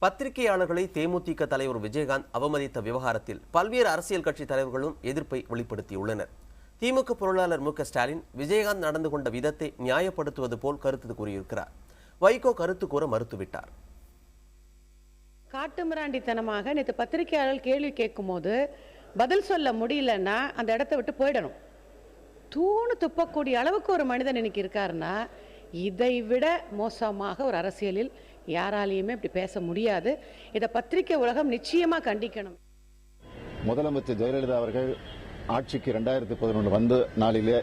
பத்திரிகையாளர்களை தேமுதிக தலைவர் விஜயகாந்த் அவமதித்த விவகாரத்தில் பல்வேறு அரசியல் கட்சி தலைவர்களும் எதிர்ப்பை வெளிப்படுத்தியுள்ளனர். திமுக பொருளாளர் மு.க.ஸ்டாலின் விஜயகாந்த் நடந்து கொண்ட விதத்தை நியாயப்படுத்துவது போல் கருத்து கூறியிருக்கிறார். வைகோ கருத்து கூற மறுத்துவிட்டார். காட்டுமிராண்டித்தனமாக நேற்று பத்திரிகையாளர்கள் கேள்வி கேட்கும் போது பதில் சொல்ல முடியலன்னா அந்த இடத்த விட்டு போயிடணும். தூணு துப்பக்கூடிய அளவுக்கு ஒரு மனிதன் இன்னைக்கு இருக்காருன்னா இதை விட மோசமாக ஒரு அரசியலில் யாராலையுமே இப்படி பேச முடியாது. இதை பத்திரிகை உலகம் நிச்சயமா கண்டிக்கணும். முதலமைச்சர் ஜெயலலிதா அவர்கள் ஆட்சிக்கு 2011 வந்த நாளிலே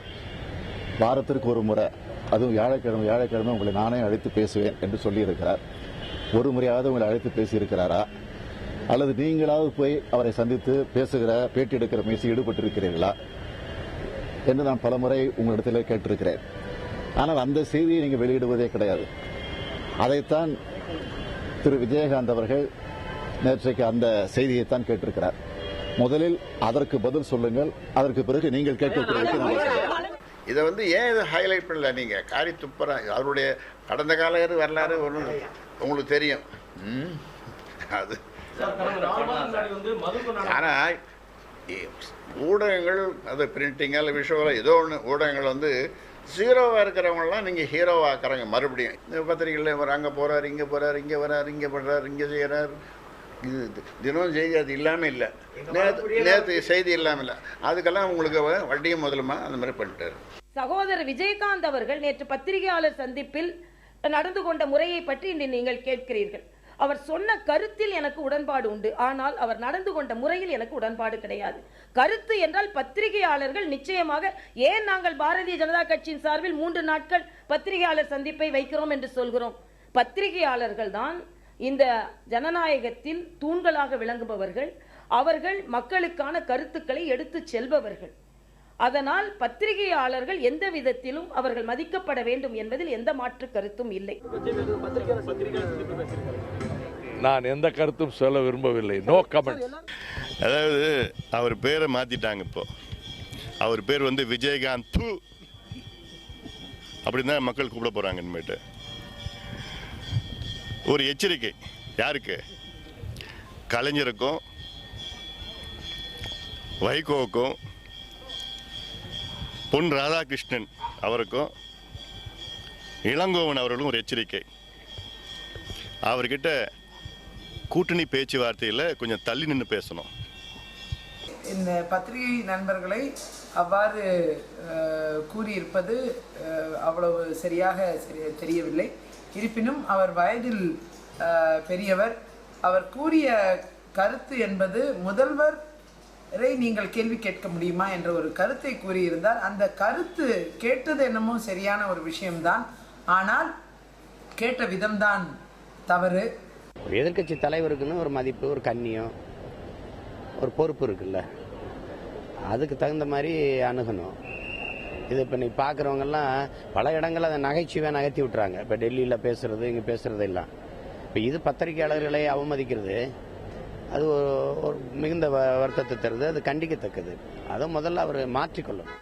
வாரத்திற்கு ஒரு முறை, அதுவும் வியாழக்கிழமை உங்களை நானே அழைத்து பேசுவேன் என்று சொல்லியிருக்கிறார். ஒரு முறையாவது உங்களை அழைத்து பேசியிருக்கிறாரா, அல்லது நீங்களாவது போய் அவரை சந்தித்து பேசுகிற பேட்டி எடுக்கிற முயற்சி ஈடுபட்டிருக்கிறீர்களா என்று நான் பலமுறை உங்களிடத்தில் கேட்டிருக்கிறேன். ஆனால் அந்த செய்தியை நீங்கள் வெளியிடுவதே கிடையாது. அதைத்தான் திரு விஜயகாந்த் அவர்கள் நேற்றைக்கு அந்த செய்தியைத்தான் கேட்டிருக்கிறார். முதலில் அதற்கு பதில் சொல்லுங்கள், அதற்கு பிறகு நீங்கள் கேட்கக்கூடிய இதை ஏன் இதை ஹைலைட் பண்ணல? நீங்கள் காரி துப்புற அவருடைய கடந்த கால வரலாறு ஒன்று உங்களுக்கு தெரியும். அது ஆனால் ஊடகங்கள், அது பிரிண்டிங் அல்ல விஷுவல் ஏதோ ஒன்று, ஊடகங்கள் ஜீரோவாக இருக்கிறவங்களாம் நீங்கள் ஹீரோவாக ஆக்குறாங்க. மறுபடியும் இந்த பத்திரிகைகளில் அங்கே போகிறார், இங்கே போகிறார், இங்கே வரார், இங்கே பண்ணுறார், இங்கே செய்கிறார். இது தினம் செய்தி அது இல்லாமல் இல்லை, நேற்று செய்தி இல்லாமல் இல்லை. அதுக்கெல்லாம் உங்களுக்கு வட்டியும் முதலுமா அந்த மாதிரி பண்ணிட்டார். சகோதரர் விஜயகாந்த் அவர்கள் நேற்று பத்திரிகையாளர் சந்திப்பில் நடந்து கொண்ட முறையை பற்றி இன்று நீங்கள் கேட்கிறீர்கள். அவர் சொன்ன கருத்தில் எனக்கு உடன்பாடு உண்டு, ஆனால் அவர் நடந்து கொண்ட முறையில் எனக்கு உடன்பாடு கிடையாது. கருத்து என்றால் பத்திரிகையாளர்கள் நிச்சயமாக, ஏன் நாங்கள் பாரதிய ஜனதா கட்சியின் சார்பில் 3 நாட்கள் பத்திரிகையாளர் சந்திப்பை வைக்கிறோம் என்று சொல்கிறோம்? பத்திரிகையாளர்கள் தான் இந்த ஜனநாயகத்தில் தூண்களாக விளங்குபவர்கள். அவர்கள் மக்களுக்கான கருத்துக்களை எடுத்து செல்பவர்கள். அதனால் பத்திரிகையாளர்கள் எந்த விதத்திலும் அவர்கள் மதிக்கப்பட வேண்டும் என்பதில் எந்த மாற்று கருத்தும் இல்லை. நான் எந்த கருத்தும் சொல்ல விரும்பவில்லை. No comment. அதாவது அவர் பேரை மாத்திட்டாங்க. இப்போ அவர் பேர் விஜயகாந்த் அப்படின்னு தான் மக்கள் கூப்பிட போறாங்க. இனிமேட்டு ஒரு எச்சரிக்கை யாருக்கு? கலைஞருக்கும் வைகோவுக்கும் பொன் ராதாகிருஷ்ணன் அவருக்கும் இளங்கோவன் அவர்களும் ஒரு எச்சரிக்கை. அவர்கிட்ட கூட்டணி பேச்சுவார்த்தையில் கொஞ்சம் தள்ளி நின்று பேசணும். இந்த பத்திரிகை நண்பர்களை அவ்வாறு கூறியிருப்பது அவ்வளவு சரியாக தெரியவில்லை. இருப்பினும் அவர் வயதில் பெரியவர். அவர் கூறிய கருத்து என்பது முதல்வரை நீங்கள் கேள்வி கேட்க முடியுமா என்ற ஒரு கருத்தை கூறியிருந்தார். அந்த கருத்து கேட்டது என்னமோ சரியான ஒரு விஷயம்தான், ஆனால் கேட்ட விதம்தான் தவறு. ஒரு எதிர்கட்சி தலைவருக்குன்னு ஒரு மதிப்பு, ஒரு கண்ணியம், ஒரு பொறுப்பு இருக்குல்ல, அதுக்கு தகுந்த மாதிரி அணுகணும். இது இப்போ நீ பார்க்குறவங்கெல்லாம் பல இடங்களில் அதை நகைச்சுவையாக நகர்த்தி விட்டுறாங்க. இப்போ டெல்லியில் பேசுறது, இங்கே பேசுறது எல்லாம். இப்போ இது பத்திரிகையாளர்களை அவமதிக்கிறது, அது ஒரு மிகுந்த வருத்தத்தை தருது. அது கண்டிக்கத்தக்கது. அதை முதல்ல அவர் மாற்றிக்கொள்ளணும்.